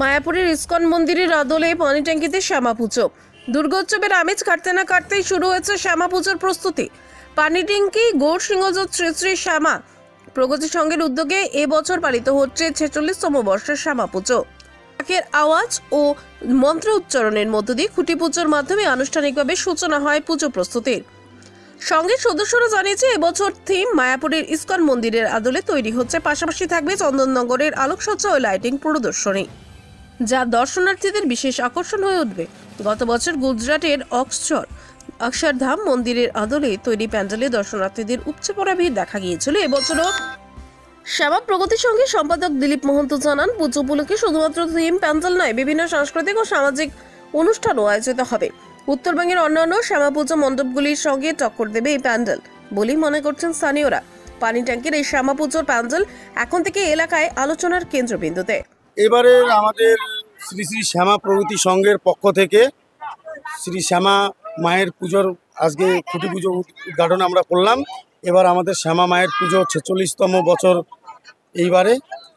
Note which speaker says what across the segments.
Speaker 1: মায়াপুরের ইসকন মন্দিরের আদলে পানি ট্যাঙ্কিতে শ্যামা পুজো। দুর্গোৎসবের আমেজ কাটতে না কাটতেই শুরু হয়েছে শ্যামা পুজোর প্রস্তুতি। পানি ট্যাঙ্কি গৌড় সিংহজোত শ্রী শ্রী শ্যামা প্রগতি সংঘের উদ্যোগে এবছর পালিত হচ্ছে 46তম বর্ষের শ্যামা পুজো। ঢাকের আওয়াজ ও মন্ত্র উচ্চারণের মধ্য দিয়ে খুঁটি পুজোর মাধ্যমে আনুষ্ঠানিকভাবে সূচনা হয় পুজো প্রস্তুতির। সংঘের সদস্যরা জানিয়েছে এবছর থিম মায়াপুরের ইসকন মন্দিরের আদলে তৈরি হচ্ছে, পাশাপাশি থাকবে চন্দননগরের আলোকসজ্জা ও লাইটিং প্রদর্শনী, যা দর্শনার্থীদের বিশেষ আকর্ষণ হয়ে উঠবে। গত বছর গুজরাটের অক্ষরধাম মন্দিরের আদলে তৈরি প্যান্ডেলে দর্শনার্থীদের উপচে পড়া ভিড় দেখা গিয়েছিল। এবছরও শ্যামা প্রগতি সংঘের সম্পাদক দিলীপ মহন্ত জানান, পুজো উপলক্ষে শুধুমাত্র থিম প্যান্ডেল নয়, বিভিন্ন সাংস্কৃতিক ও সামাজিক অনুষ্ঠানও আয়োজিত হবে। উত্তরবঙ্গের অন্যান্য শ্যামা পুজো মণ্ডপগুলির সঙ্গে টক্কর দেবে এই প্যান্ডেল বলেই মনে করছেন স্থানীয়রা। পানি ট্যাঙ্কের এই শ্যামা পুজোর প্যান্ডেল এখন থেকে এলাকায় আলোচনার কেন্দ্রবিন্দুতে।
Speaker 2: এবারে আমাদের শ্রী শ্রী শ্যামা প্রগতি সংঘের পক্ষ থেকে শ্রী শ্যামা মায়ের পুজোর আজকে খুঁটি পুজো উদ্ঘাটন আমরা করলাম। এবার আমাদের শ্যামা মায়ের পুজো 46তম বছর এইবারে।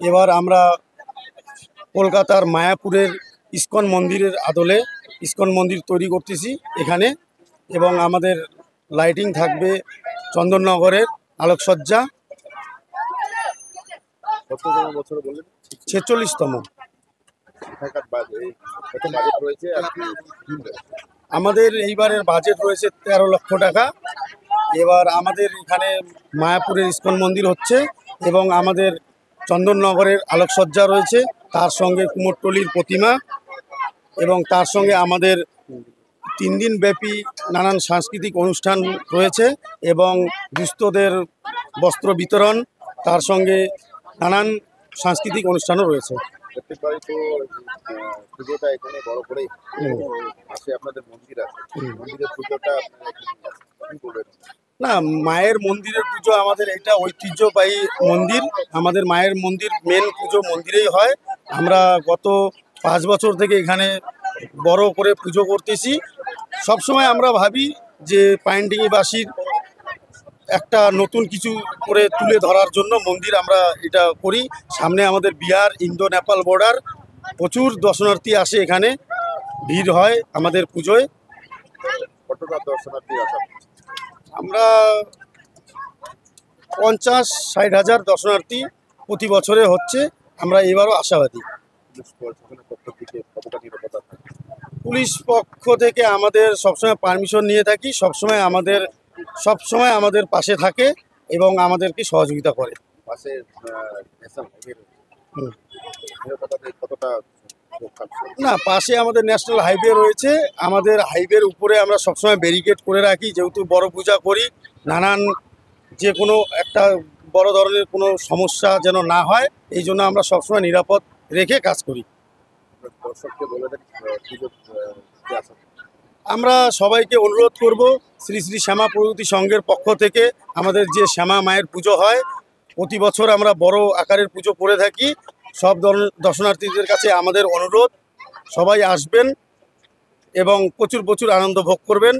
Speaker 2: এবার আমরা কলকাতার মায়াপুরের ইসকন মন্দিরের আদলে ইসকন মন্দির তৈরি করতেছি এখানে, এবং আমাদের লাইটিং থাকবে চন্দননগরের আলোকসজ্জা। 46তম। আমাদের এইবারের বাজেট রয়েছে 13 লক্ষ টাকা। এবার আমাদের এখানে মায়াপুরের ইসকন মন্দির হচ্ছে এবং আমাদের চন্দননগরের আলোকসজ্জা রয়েছে, তার সঙ্গে কুমোরটুলির প্রতিমা, এবং তার সঙ্গে আমাদের 3 দিন ব্যাপী নানান সাংস্কৃতিক অনুষ্ঠান রয়েছে এবং দুস্থদের বস্ত্র বিতরণ, তার সঙ্গে নানান সাংস্কৃতিক অনুষ্ঠানও রয়েছে।
Speaker 3: প্রত্যেকবারই তো পুজোটা এখানে বড় করেই পাশে আপনাদের মন্দির আছে, মন্দিরের পুজোটা
Speaker 2: না, মায়ের মন্দিরের পুজো আমাদের এটা ঐতিহ্যবাহী মন্দির। আমাদের মায়ের মন্দির মেন পুজো মন্দিরেই হয়। আমরা গত 5 বছর থেকে এখানে বড় করে পুজো করতেছি। সবসময় আমরা ভাবি যে পাইনডিঙিবাসীর একটা নতুন কিছু করে তুলে ধরার জন্য মন্দির আমরা এটা করি। সামনে আমাদের বিহার ইন্দো নেপাল বর্ডার, প্রচুর দর্শনার্থী আসে, এখানে ভিড় হয় আমাদের পুজোয়।
Speaker 3: কতটা দর্শনার্থী আসা?
Speaker 2: আমরা 50-60 হাজার দর্শনার্থী প্রতি বছরে হচ্ছে। আমরা এবারও আশাবাদী। পুলিশ পক্ষ থেকে আমাদের সবসময় পারমিশন নিয়ে থাকি, সবসময় আমাদের পাশে থাকে এবং আমাদেরকে সহযোগিতা করে। না, পাশে আমাদের ন্যাশনাল হাইওয়ে রয়েছে। আমাদের হাইওয়ের উপরে আমরা সবসময় ব্যারিকেড করে রাখি, যেহেতু বড় পূজা করি। নানান যে কোনো একটা বড় ধরনের কোনো সমস্যা যেন না হয়, এই জন্য আমরা সবসময় নিরাপদ রেখে কাজ করি। আমরা সবাইকে অনুরোধ করব, শ্রী শ্রী শ্যামা প্রগতি সংঘের পক্ষ থেকে আমাদের যে শ্যামা মায়ের পুজো হয়, প্রতি বছর আমরা বড় আকারের পুজো করে থাকি। সব দর্শনার্থীদের কাছে আমাদের অনুরোধ, সবাই আসবেন এবং প্রচুর আনন্দ ভোগ করবেন।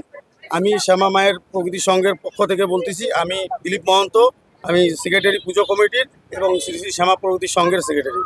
Speaker 2: আমি শ্যামা মায়ের প্রগতি সংঘের পক্ষ থেকে বলতেছি, আমি দিলীপ মহন্ত, আমি সেক্রেটারি পুজো কমিটির এবং শ্রী শ্রী শ্যামা প্রগতি সংঘের সেক্রেটারি।